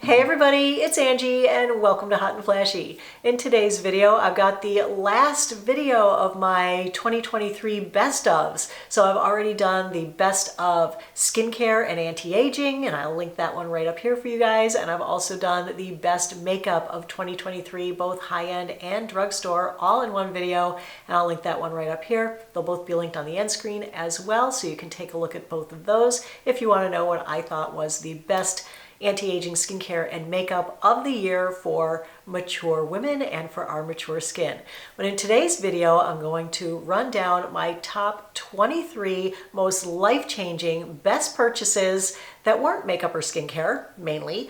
Hey everybody, it's Angie and welcome to Hot and Flashy. In today's video, I've got the last video of my 2023 best ofs. So I've already done the best of skincare and anti-aging, and I'll link that one right up here for you guys. And I've also done the best makeup of 2023, both high-end and drugstore, all in one video. And I'll link that one right up here. They'll both be linked on the end screen as well, so you can take a look at both of those if you want to know what I thought was the best anti-aging skincare and makeup of the year for mature women and for our mature skin. But in today's video, I'm going to run down my top 23 most life-changing best purchases that weren't makeup or skincare, mainly,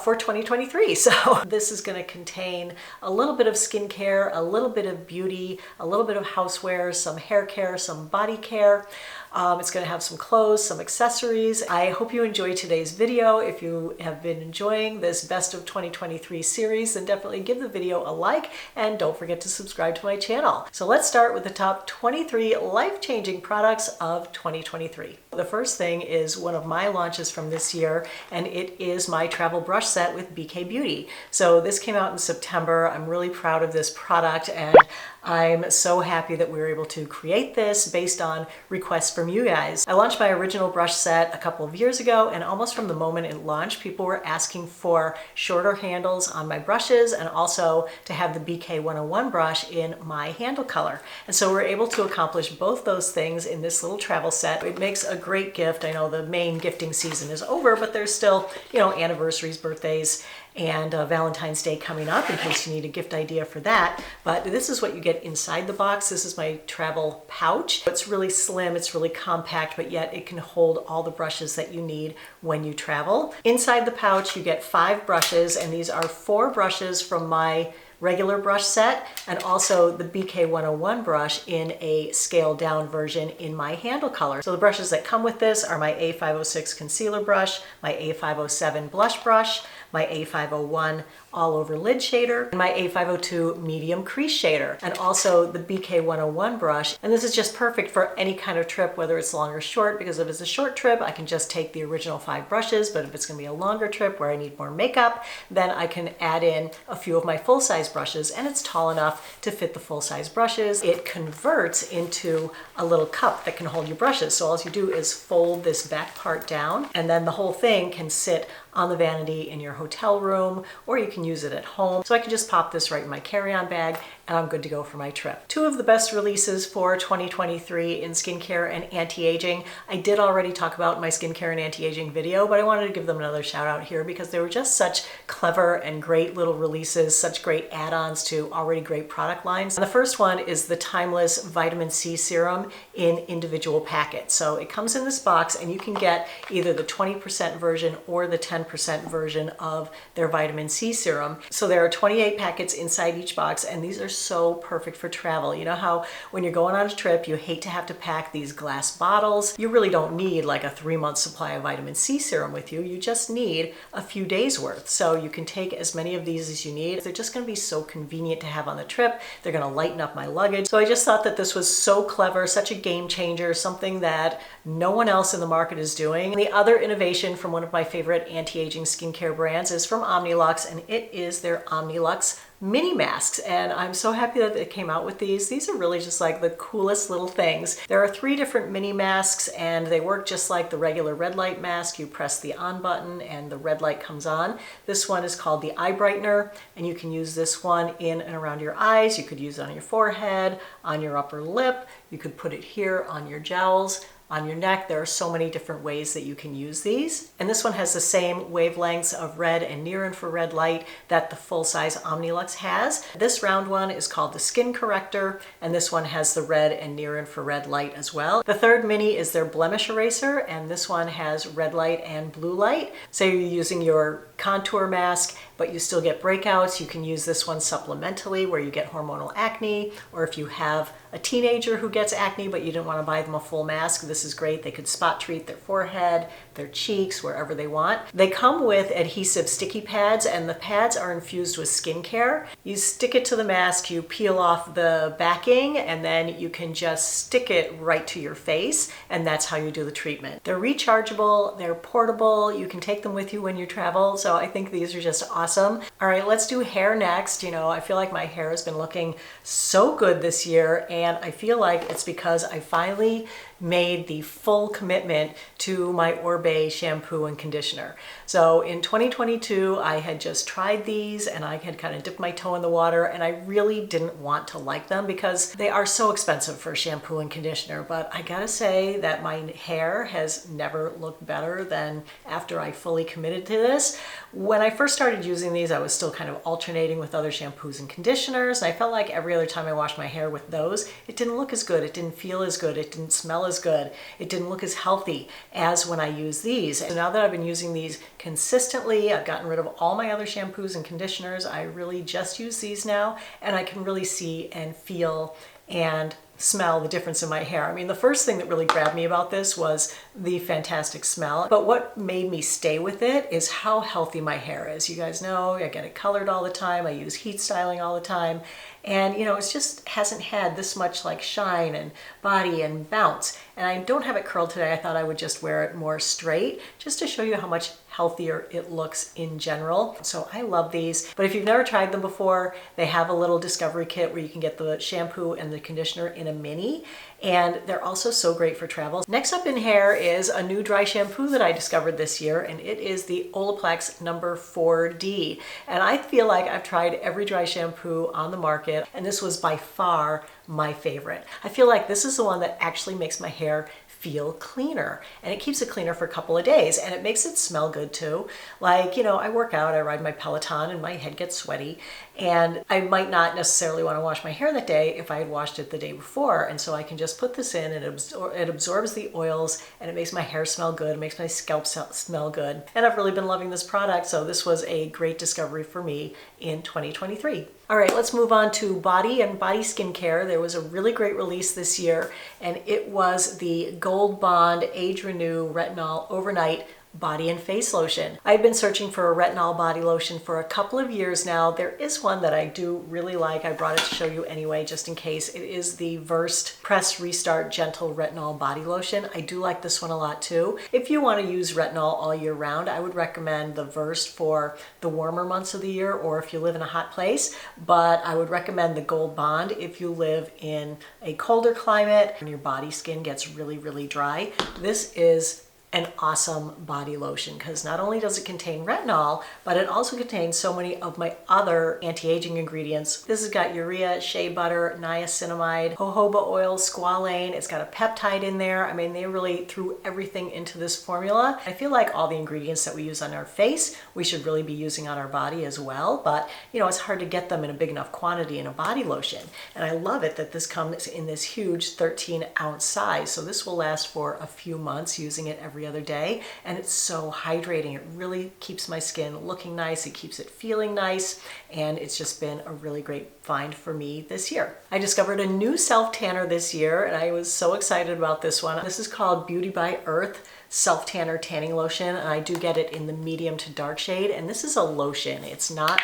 for 2023. So this is going to contain a little bit of skincare, a little bit of beauty, a little bit of housewares, some hair care, some body care. It's going to have some clothes, some accessories. I hope you enjoy today's video. If you have been enjoying this Best of 2023 series, then definitely give the video a like and don't forget to subscribe to my channel. So let's start with the top 23 life-changing products of 2023. The first thing is one of my launches from this year, and it is my travel brush set with BK Beauty. So this came out in September. I'm really proud of this product, and I'm so happy that we were able to create this based on requests from you guys. I launched my original brush set a couple of years ago, and almost from the moment it launched, people were asking for shorter handles on my brushes and also to have the BK 101 brush in my handle color. And so we're able to accomplish both those things in this little travel set. It makes a great gift. I know the main gifting season is over, but there's still, anniversaries, birthdays, and Valentine's Day coming up in case you need a gift idea for that. But this is what you get inside the box. This is my travel pouch. It's really slim, it's really compact, but yet it can hold all the brushes that you need when you travel. Inside the pouch you get 5 brushes, and these are 4 brushes from my regular brush set and also the BK 101 brush in a scaled down version in my handle color. So the brushes that come with this are my A506 concealer brush, my A507 blush brush, my A501 all over lid shader, and my A502 medium crease shader, and also the BK 101 brush. And this is just perfect for any kind of trip, whether it's long or short, because if it's a short trip, I can just take the original 5 brushes, but if it's gonna be a longer trip where I need more makeup, then I can add in a few of my full-size brushes, and it's tall enough to fit the full-size brushes. It converts into a little cup that can hold your brushes. So all you do is fold this back part down, and then the whole thing can sit on the vanity in your hotel room, or you can use it at home. So I can just pop this right in my carry-on bag and I'm good to go for my trip. 2 of the best releases for 2023 in skincare and anti-aging. I did already talk about my skincare and anti-aging video, but I wanted to give them another shout out here because they were just such clever and great little releases, such great add-ons to already great product lines. And the first one is the Timeless Vitamin C Serum in individual packets. So it comes in this box, and you can get either the 20% version or the 10% version of their vitamin C serum. So there are 28 packets inside each box, and these are so perfect for travel. You know how when you're going on a trip, you hate to have to pack these glass bottles. You really don't need like a 3-month supply of vitamin C serum with you. You just need a few days worth. So you can take as many of these as you need. They're just going to be so convenient to have on the trip. They're going to lighten up my luggage. So I just thought that this was so clever, such a game changer, something that no one else in the market is doing. And the other innovation from one of my favorite anti-aging skincare brands is from Omnilux, and it is their Omnilux mini masks, and I'm so happy that they came out with these. These are really just like the coolest little things. There are 3 different mini masks, and they work just like the regular red light mask. You press the on button and the red light comes on. This one is called the Eye Brightener, and you can use this one in and around your eyes. You could use it on your forehead, on your upper lip. You could put it here on your jowls, on your neck. There are so many different ways that you can use these. And this one has the same wavelengths of red and near infrared light that the full-size Omnilux has. This round one is called the Skin Corrector, and this one has the red and near infrared light as well. The third mini is their Blemish Eraser, and this one has red light and blue light. So you're using your contour mask, but you still get breakouts. You can use this one supplementally where you get hormonal acne, or if you have a teenager who gets acne but you didn't want to buy them a full mask, this is great. They could spot treat their forehead, their cheeks, wherever they want. They come with adhesive sticky pads, and the pads are infused with skincare. You stick it to the mask, you peel off the backing, and then you can just stick it right to your face, and that's how you do the treatment. They're rechargeable, they're portable, you can take them with you when you travel, so I think these are just awesome. All right, let's do hair next. You know, I feel like my hair has been looking so good this year, and I feel like it's because I finally made the full commitment to my Orbe shampoo and conditioner. So in 2022, I had just tried these and I had kind of dipped my toe in the water, and I really didn't want to like them because they are so expensive for shampoo and conditioner. But I gotta say that my hair has never looked better than after I fully committed to this. When I first started using these, I was still kind of alternating with other shampoos and conditioners, and I felt like every other time I washed my hair with those, it didn't look as good, it didn't feel as good, it didn't smell as good, it didn't look as healthy as when I use these. And now that I've been using these consistently, I've gotten rid of all my other shampoos and conditioners, I really just use these now, and I can really see and feel and smell the difference in my hair. I mean, the first thing that really grabbed me about this was the fantastic smell, but what made me stay with it is how healthy my hair is. You guys know I get it colored all the time, I use heat styling all the time, and you know, it just hasn't had this much like shine and body and bounce. And I don't have it curled today. I thought I would just wear it more straight just to show you how much healthier it looks in general. So I love these, but if you've never tried them before, they have a little discovery kit where you can get the shampoo and the conditioner in a mini, and they're also so great for travel. Next up in hair is a new dry shampoo that I discovered this year, and it is the Olaplex number 4D. And I feel like I've tried every dry shampoo on the market, and this was by far my favorite. I feel like this is the one that actually makes my hair feel cleaner, and it keeps it cleaner for a couple of days, and it makes it smell good too. Like, you know, I work out, I ride my Peloton, and my head gets sweaty, and I might not necessarily want to wash my hair that day if I had washed it the day before, and so I can just put this in, and it absorbs the oils, and it makes my hair smell good, it makes my scalp smell good, and I've really been loving this product, so this was a great discovery for me in 2023. All right, let's move on to body and body skincare. There was a really great release this year, and it was the Gold Bond Age Renew Retinol Overnight Body and Face Lotion. I've been searching for a retinol body lotion for a couple of years now. There is one that I do really like. I brought it to show you anyway, just in case. It is the Versed Press Restart Gentle Retinol Body Lotion. I do like this one a lot too. If you want to use retinol all year round, I would recommend the Versed for the warmer months of the year, or if you live in a hot place, but I would recommend the Gold Bond if you live in a colder climate and your body skin gets really, really dry. This is an awesome body lotion because not only does it contain retinol, but it also contains so many of my other anti-aging ingredients. This has got urea, shea butter, niacinamide, jojoba oil, squalane. It's got a peptide in there. I mean, they really threw everything into this formula. I feel like all the ingredients that we use on our face, we should really be using on our body as well, but you know, it's hard to get them in a big enough quantity in a body lotion. And I love it that this comes in this huge 13-ounce size. So this will last for a few months using it every other day, and it's so hydrating. It really keeps my skin looking nice, it keeps it feeling nice, and it's just been a really great find for me this year. I discovered a new SelfTanner this year, and I was so excited about this one. This is called Beauty by Earth SelfTanner Tanning Lotion, and I do get it in the medium to dark shade, and this is a lotion. It's not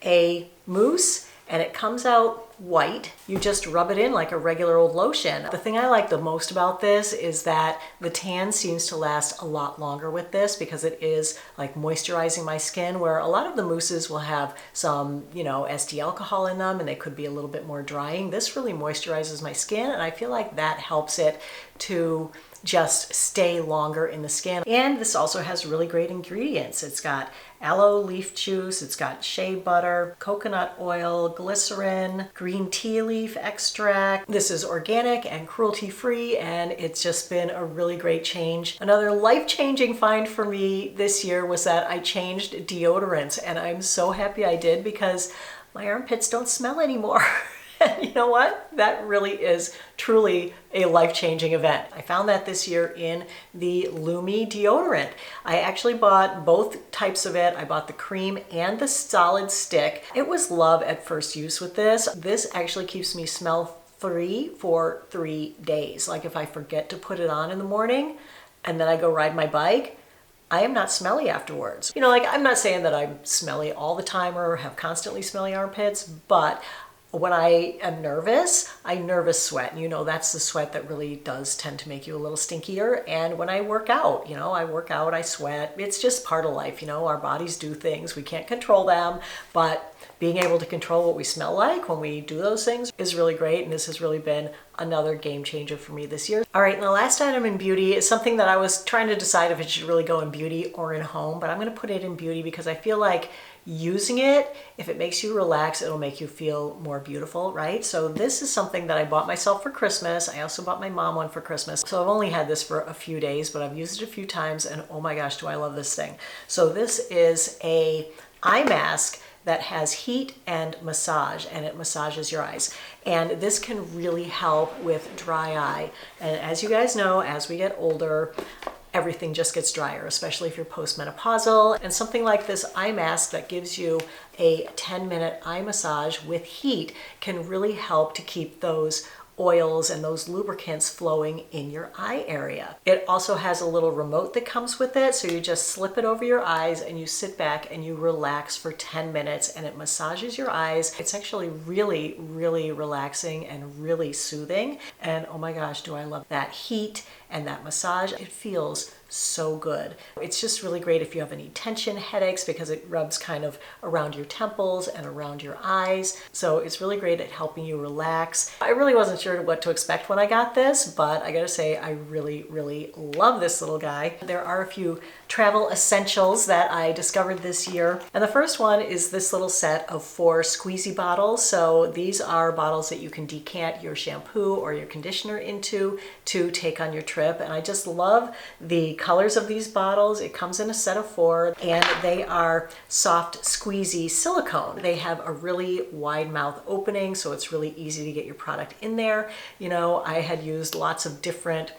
a mousse, and it comes out white. You just rub it in like a regular old lotion. The thing I like the most about this is that the tan seems to last a lot longer with this because it is like moisturizing my skin, where a lot of the mousses will have some, you know, SD alcohol in them and they could be a little bit more drying. This really moisturizes my skin, and I feel like that helps it to just stay longer in the skin. And this also has really great ingredients. It's got aloe leaf juice, it's got shea butter, coconut oil, glycerin, green tea leaf extract. This is organic and cruelty-free, and it's just been a really great change. Another life-changing find for me this year was that I changed deodorants, and I'm so happy I did because my armpits don't smell anymore. And you know what? That really is truly a life-changing event. I found that this year in the Lumi Deodorant. I actually bought both types of it. I bought the cream and the solid stick. It was love at first use with this. This actually keeps me smell-free for 3 days. Like if I forget to put it on in the morning and then I go ride my bike, I am not smelly afterwards. You know, like I'm not saying that I'm smelly all the time or have constantly smelly armpits, but when I am nervous, I nervous sweat. And you know, that's the sweat that really does tend to make you a little stinkier. And when I work out, you know, I work out, I sweat. It's just part of life. You know, our bodies do things. We can't control them, but being able to control what we smell like when we do those things is really great. And this has really been another game changer for me this year. All right, and the last item in beauty is something that I was trying to decide if it should really go in beauty or in home, but I'm going to put it in beauty because I feel like using it, if it makes you relax, it'll make you feel more beautiful, right? So this is something that I bought myself for Christmas. I also bought my mom one for Christmas. So I've only had this for a few days, but I've used it a few times and oh my gosh, do I love this thing. So this is a eye mask that has heat and massage, and it massages your eyes. And this can really help with dry eye. And as you guys know, as we get older, everything just gets drier, especially if you're postmenopausal. And something like this eye mask that gives you a 10-minute eye massage with heat can really help to keep those oils and those lubricants flowing in your eye area. It also has a little remote that comes with it, so you just slip it over your eyes and you sit back and you relax for 10 minutes and it massages your eyes. It's actually really, really relaxing and really soothing. And oh my gosh, do I love that heat and that massage. It feels so good. It's just really great if you have any tension, headaches, because it rubs kind of around your temples and around your eyes. So it's really great at helping you relax. I really wasn't sure what to expect when I got this, but I gotta say I really, really love this little guy. There are a few travel essentials that I discovered this year. And the first one is this little set of 4 squeezy bottles. So these are bottles that you can decant your shampoo or your conditioner into to take on your trip. And I just love the colors of these bottles. It comes in a set of 4 and they are soft, squeezy silicone. They have a really wide mouth opening, so it's really easy to get your product in there. You know, I had used lots of different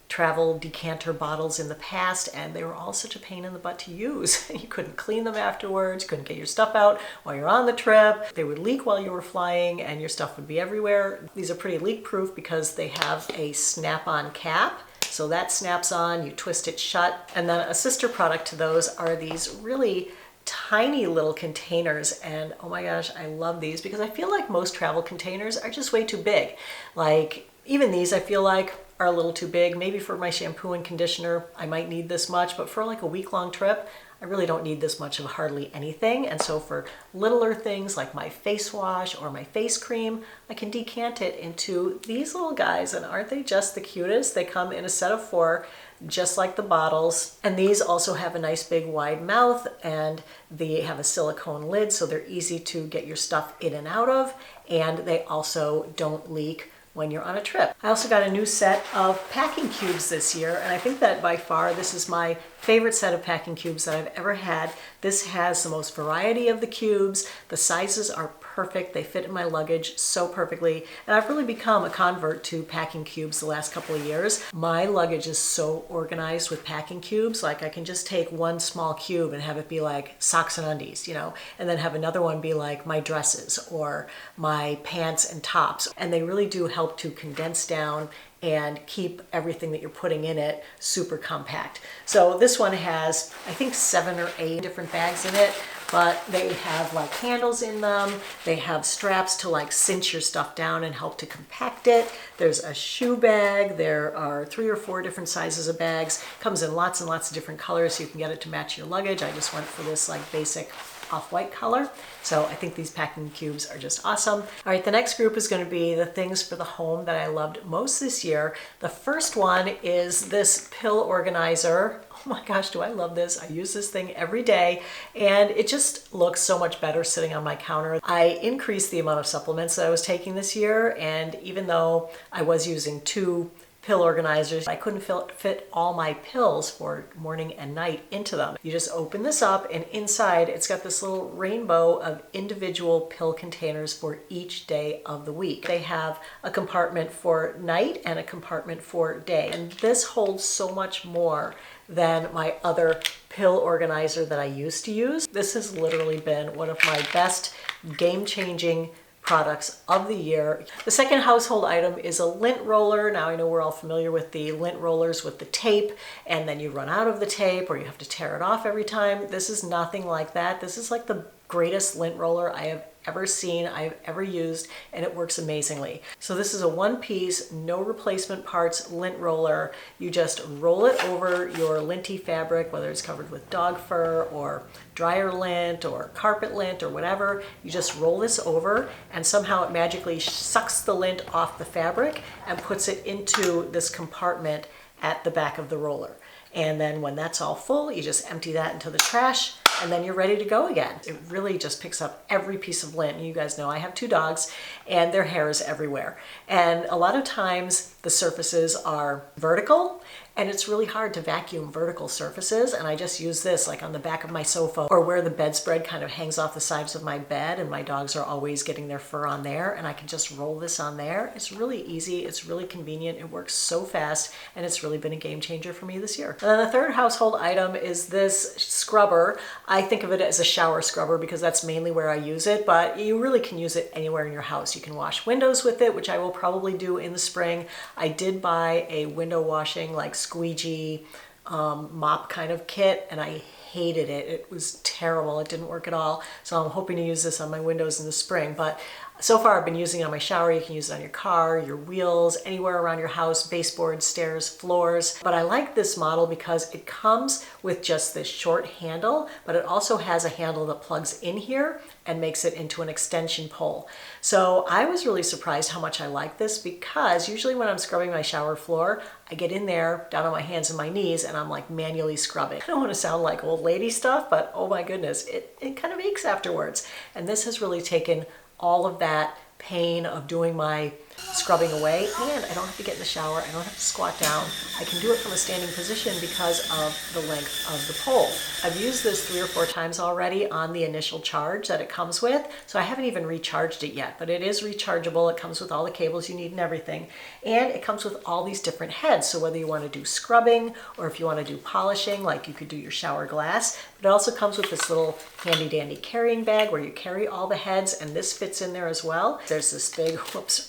travel decanter bottles in the past and they were all such a pain in the butt to use. You couldn't clean them afterwards, you couldn't get your stuff out while you're on the trip. They would leak while you were flying and your stuff would be everywhere. These are pretty leak proof because they have a snap-on cap. So that snaps on, you twist it shut. And then a sister product to those are these really tiny little containers, and oh my gosh, I love these because I feel like most travel containers are just way too big. Like even these I feel like are a little too big. Maybe for my shampoo and conditioner I might need this much, but for like a week-long trip I really don't need this much of hardly anything. And so for littler things like my face wash or my face cream, I can decant it into these little guys. And aren't they just the cutest? They come in a set of 4, just like the bottles. And these also have a nice big wide mouth and they have a silicone lid, so they're easy to get your stuff in and out of. And they also don't leak when you're on a trip. I also got a new set of packing cubes this year, and I think that by far this is my favorite set of packing cubes that I've ever had. This has the most variety of the cubes. The sizes are perfect. They fit in my luggage so perfectly. And I've really become a convert to packing cubes the last couple of years. My luggage is so organized with packing cubes. Like I can just take one small cube and have it be like socks and undies, you know, and then have another one be like my dresses or my pants and tops. And they really do help to condense down and keep everything that you're putting in it super compact. So this one has, I think, 7 or 8 different bags in it, but they have like handles in them. They have straps to like cinch your stuff down and help to compact it. There's a shoe bag. There are 3 or 4 different sizes of bags. Comes in lots and lots of different colors, so you can get it to match your luggage. I just went for this like basic off-white color. So I think these packing cubes are just awesome. All right, the next group is going to be the things for the home that I loved most this year. The first one is this pill organizer. Oh my gosh, do I love this. I use this thing every day and it just looks so much better sitting on my counter. I increased the amount of supplements that I was taking this year, and even though I was using 2 pill organizers, I couldn't fit all my pills for morning and night into them. You just open this up and inside it's got this little rainbow of individual pill containers for each day of the week. They have a compartment for night and a compartment for day. And this holds so much more than my other pill organizer that I used to use. This has literally been one of my best game-changing products of the year. The second household item is a lint roller. Now I know we're all familiar with the lint rollers with the tape, and then you run out of the tape or you have to tear it off every time. This is nothing like that. This is like the greatest lint roller I have ever seen, I've ever used, and it works amazingly. So this is a one-piece, no replacement parts lint roller. You just roll it over your linty fabric, whether it's covered with dog fur or dryer lint or carpet lint or whatever. You just roll this over and somehow it magically sucks the lint off the fabric and puts it into this compartment at the back of the roller. And then when that's all full, you just empty that into the trash and then you're ready to go again. It really just picks up every piece of lint. You guys know I have 2 dogs and their hair is everywhere. And a lot of times the surfaces are vertical and it's really hard to vacuum vertical surfaces. And I just use this like on the back of my sofa or where the bedspread kind of hangs off the sides of my bed and my dogs are always getting their fur on there, and I can just roll this on there. It's really easy, it's really convenient, it works so fast, and it's really been a game changer for me this year. And then the third household item is this scrubber. I think of it as a shower scrubber because that's mainly where I use it, but you really can use it anywhere in your house. You can wash windows with it, which I will probably do in the spring. I did buy a window washing like squeegee mop kind of kit and I hated it. It was terrible. It didn't work at all. So I'm hoping to use this on my windows in the spring. But so far I've been using it on my shower. You can use it on your car, your wheels, anywhere around your house, baseboards, stairs, floors. But I like this model because it comes with just this short handle, but it also has a handle that plugs in here and makes it into an extension pole. So I was really surprised how much I like this because usually when I'm scrubbing my shower floor, I get in there down on my hands and my knees and I'm like manually scrubbing. I don't want to sound like old lady stuff, but oh my goodness, it kind of aches afterwards. And this has really taken all of that pain of doing my scrubbing away, and I don't have to get in the shower, I don't have to squat down. I can do it from a standing position because of the length of the pole. I've used this 3 or 4 times already on the initial charge that it comes with, so I haven't even recharged it yet, but it is rechargeable. It comes with all the cables you need and everything, and it comes with all these different heads, so whether you want to do scrubbing or if you want to do polishing, like you could do your shower glass, but it also comes with this little handy dandy carrying bag where you carry all the heads, and this fits in there as well. There's this big,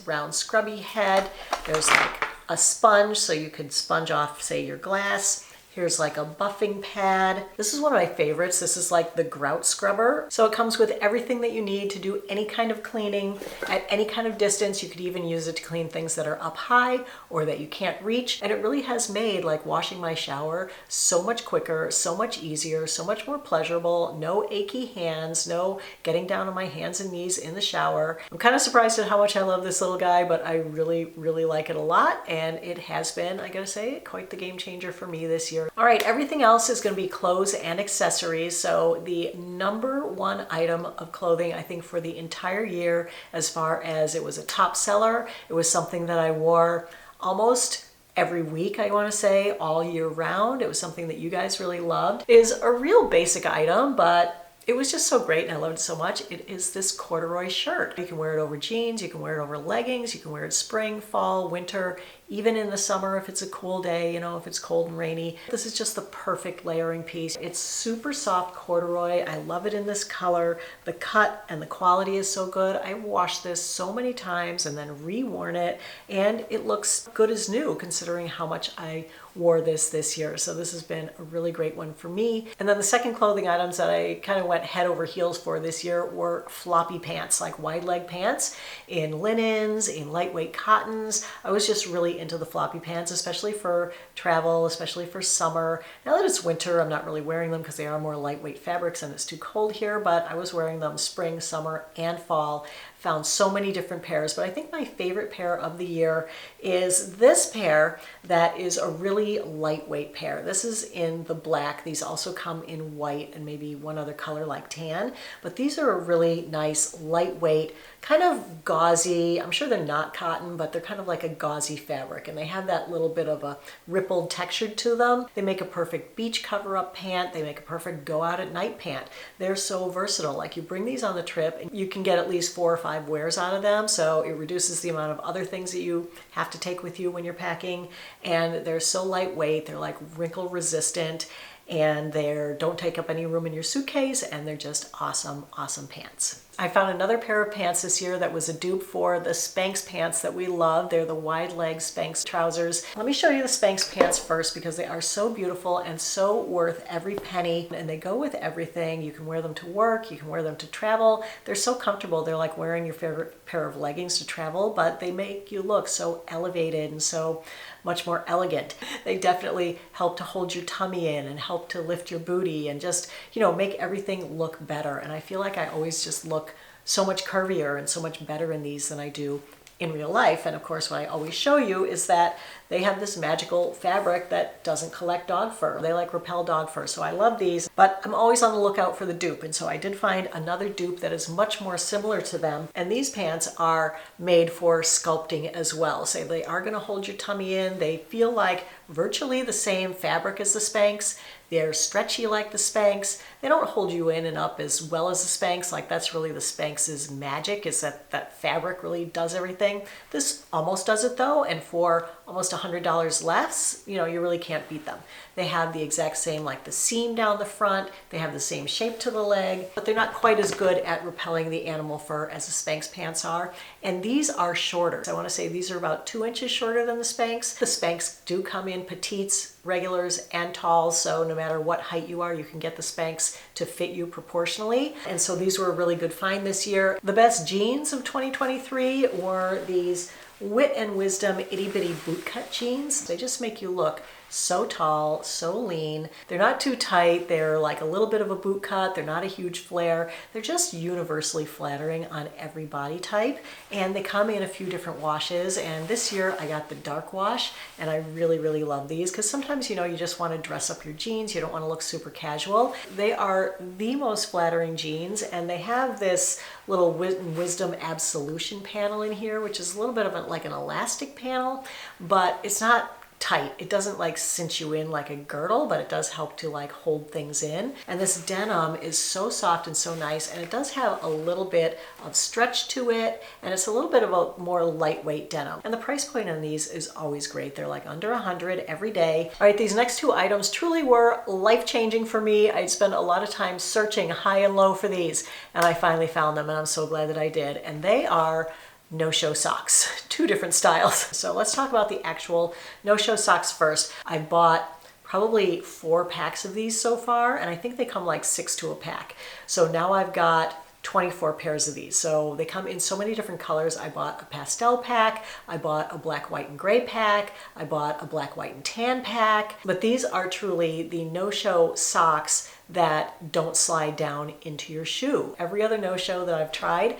round scrubby head. There's like a sponge so you could sponge off, say, your glass. Here's like a buffing pad. This is one of my favorites. This is like the grout scrubber. So it comes with everything that you need to do any kind of cleaning at any kind of distance. You could even use it to clean things that are up high or that you can't reach. And it really has made like washing my shower so much quicker, so much easier, so much more pleasurable. No achy hands, no getting down on my hands and knees in the shower. I'm kind of surprised at how much I love this little guy, but I really, really like it a lot. And it has been, I gotta say, quite the game changer for me this year. All right, everything else is going to be clothes and accessories. So the #1 item of clothing, I think, for the entire year, as far as it was a top seller, it was something that I wore almost every week, I want to say, all year round. It was something that you guys really loved. It is a real basic item, but it was just so great and I loved it so much. It is this corduroy shirt. You can wear it over jeans, you can wear it over leggings, you can wear it spring, fall, winter, even in the summer if it's a cool day, you know, if it's cold and rainy. This is just the perfect layering piece. It's super soft corduroy. I love it in this color. The cut and the quality is so good. I washed this so many times and then reworn it, and it looks good as new considering how much I wore this year. So this has been a really great one for me. And then the second clothing items that I kind of went head over heels for this year were floppy pants, like wide leg pants in linens, in lightweight cottons. I was just really into the floppy pants, especially for travel, especially for summer. Now that it's winter, I'm not really wearing them because they are more lightweight fabrics and it's too cold here, but I was wearing them spring, summer, and fall. Found so many different pairs, but I think my favorite pair of the year is this pair that is a really lightweight pair. This is in the black. These also come in white and maybe one other color like tan, but these are a really nice, lightweight, kind of gauzy. I'm sure they're not cotton, but they're kind of like a gauzy fabric, and they have that little bit of a rippled texture to them. They make a perfect beach cover-up pant. They make a perfect go-out-at-night pant. They're so versatile. Like, you bring these on the trip, and you can get at least 4 or 5 wears out of them, so it reduces the amount of other things that you have to take with you when you're packing, and they're so lightweight. They're like wrinkle resistant. and they don't take up any room in your suitcase, and they're just awesome, awesome pants. I found another pair of pants this year that was a dupe for the Spanx pants that we love. They're the wide leg Spanx trousers. Let me show you the Spanx pants first because they are so beautiful and so worth every penny, and they go with everything. You can wear them to work, you can wear them to travel. They're so comfortable. They're like wearing your favorite pair of leggings to travel, but they make you look so elevated and so much more elegant. They definitely help to hold your tummy in and help to lift your booty and just, you know, make everything look better. And I feel like I always just look so much curvier and so much better in these than I do in real life. And of course, what I always show you is that they have this magical fabric that doesn't collect dog fur. They like repel dog fur, so I love these, but I'm always on the lookout for the dupe. And so I did find another dupe that is much more similar to them. And these pants are made for sculpting as well. So they are gonna hold your tummy in. They feel like virtually the same fabric as the Spanx. They're stretchy like the Spanx. They don't hold you in and up as well as the Spanx. Like that's really the Spanx's magic, is that fabric really does everything. This almost does it though, and for almost $100 less, you know, you really can't beat them. They have the exact same, like the seam down the front, they have the same shape to the leg, but they're not quite as good at repelling the animal fur as the Spanx pants are. And these are shorter. So I want to say these are about 2 inches shorter than the Spanx. The Spanx do come in petites, regulars, and talls, so no matter what height you are, you can get the Spanx to fit you proportionally. And so these were a really good find this year. The best jeans of 2023 were these Wit and Wisdom itty bitty bootcut jeans. They just make you look so tall, so lean. They're not too tight. They're like a little bit of a boot cut. They're not a huge flare. They're just universally flattering on every body type. And they come in a few different washes. And this year I got the dark wash, and I really, really love these because sometimes, you know, you just want to dress up your jeans. You don't want to look super casual. They are the most flattering jeans, and they have this little Wit and Wisdom absolution panel in here, which is a little bit of like an elastic panel, but it's not tight. It doesn't like cinch you in like a girdle, but it does help to like hold things in. And this denim is so soft and so nice, and it does have a little bit of stretch to it, and it's a little bit of a more lightweight denim. And the price point on these is always great. They're like under 100 every day. All right, these next two items truly were life-changing for me. I spent a lot of time searching high and low for these, and I finally found them, and I'm so glad that I did. And they are no-show socks, 2 different styles. So let's talk about the actual no-show socks first. I bought probably 4 packs of these so far, and I think they come like 6 to a pack. So now I've got 24 pairs of these. So they come in so many different colors. I bought a pastel pack, I bought a black, white, and gray pack, I bought a black, white, and tan pack. But these are truly the no-show socks that don't slide down into your shoe. Every other no-show that I've tried,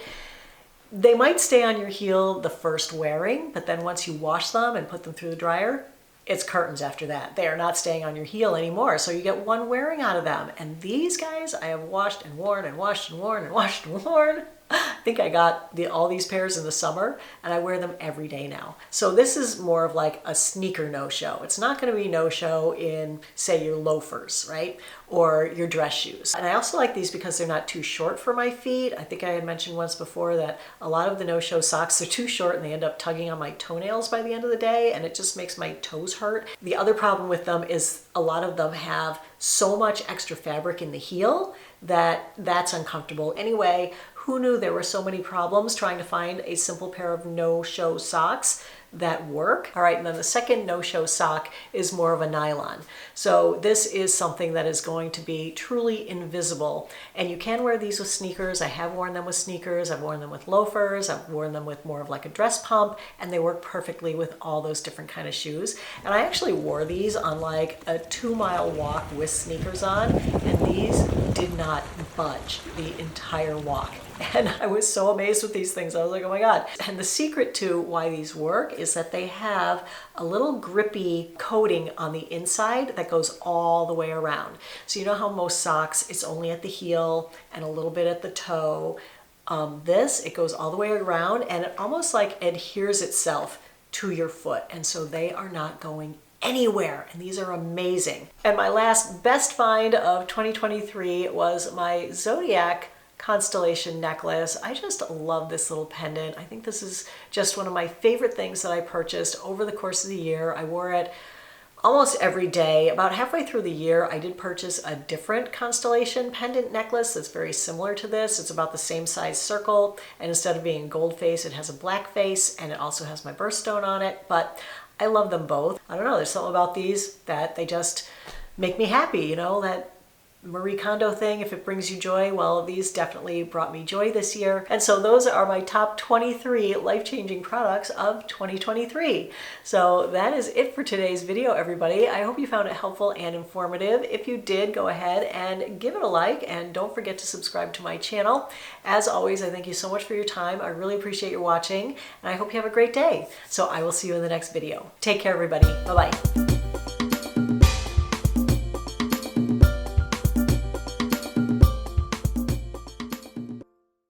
they might stay on your heel the first wearing, but then once you wash them and put them through the dryer, it's curtains after that. They are not staying on your heel anymore. So you get one wearing out of them. And these guys I have washed and worn and washed and worn and washed and worn. I think I got all these pairs in the summer, and I wear them every day now. So this is more of like a sneaker no-show. It's not going to be no-show in, say, your loafers, right? Or your dress shoes. And I also like these because they're not too short for my feet. I think I had mentioned once before that a lot of the no-show socks are too short and they end up tugging on my toenails by the end of the day, and it just makes my toes hurt. The other problem with them is a lot of them have so much extra fabric in the heel that that's uncomfortable. Anyway, who knew there were so many problems trying to find a simple pair of no-show socks that work? All right, and then the second no-show sock is more of a nylon. So this is something that is going to be truly invisible. And you can wear these with sneakers. I have worn them with sneakers. I've worn them with loafers. I've worn them with more of like a dress pump, and they work perfectly with all those different kind of shoes. And I actually wore these on like a 2-mile walk with sneakers on, and these did not budge the entire walk. And I was so amazed with these things. I was like, oh my God. And the secret to why these work is that they have a little grippy coating on the inside that goes all the way around. So you know how most socks, it's only at the heel and a little bit at the toe. It goes all the way around, and it almost like adheres itself to your foot. And so they are not going anywhere, and these are amazing. And my last best find of 2023 was my Zodiac constellation necklace. I just love this little pendant. I think this is just one of my favorite things that I purchased over the course of the year. I wore it Almost every day, about halfway through the year, I did purchase a different constellation pendant necklace that's very similar to this. It's about the same size circle, and instead of being a gold face, it has a black face, and it also has my birthstone on it. But I love them both. I don't know, there's something about these that they just make me happy, you know, that Marie Kondo thing, if it brings you joy, well, these definitely brought me joy this year. And so those are my top 23 life-changing products of 2023. So that is it for today's video, everybody. I hope you found it helpful and informative. If you did, go ahead and give it a like, and don't forget to subscribe to my channel. As always, I thank you so much for your time. I really appreciate your watching, and I hope you have a great day. So I will see you in the next video. Take care, everybody. Bye-bye.